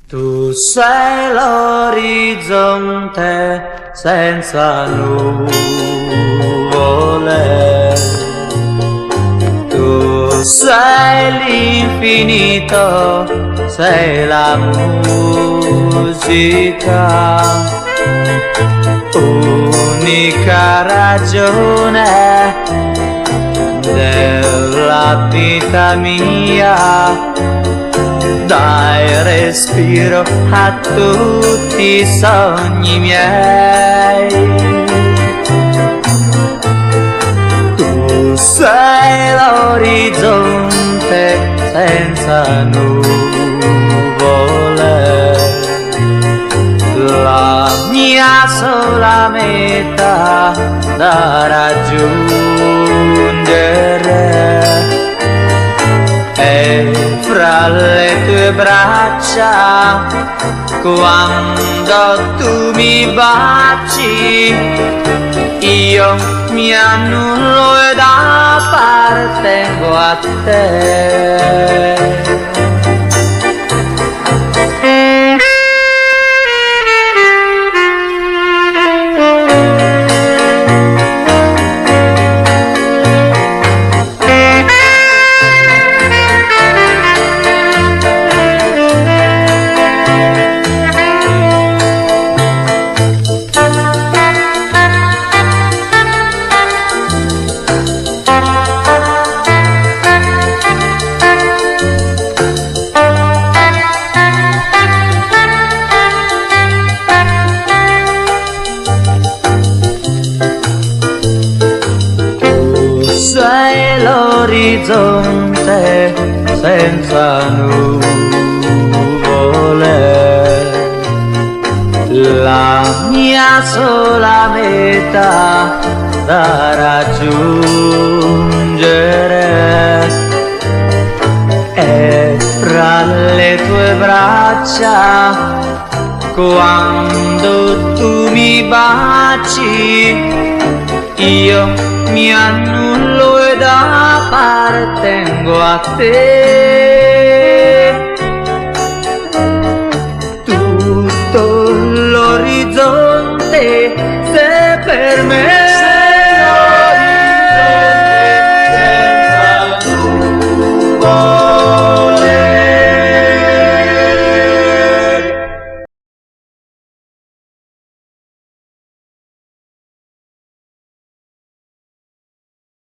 Tu sei l'orizzonte senza nuvole, tu sei l'infinito, sei la musica, unica ragione della vita mia. Dai respiro a tutti i sogni miei. Tu sei l'orizzonte senza nuvole, la mia sola meta da raggiungere. E fra le tue braccia, quando tu mi baci, io mi annullo ed appartengo a te. Sei l'orizzonte senza nuvole, la mia sola meta da raggiungere. E fra le tue braccia, quando tu mi baci, io mi annullo ed appartengo a te.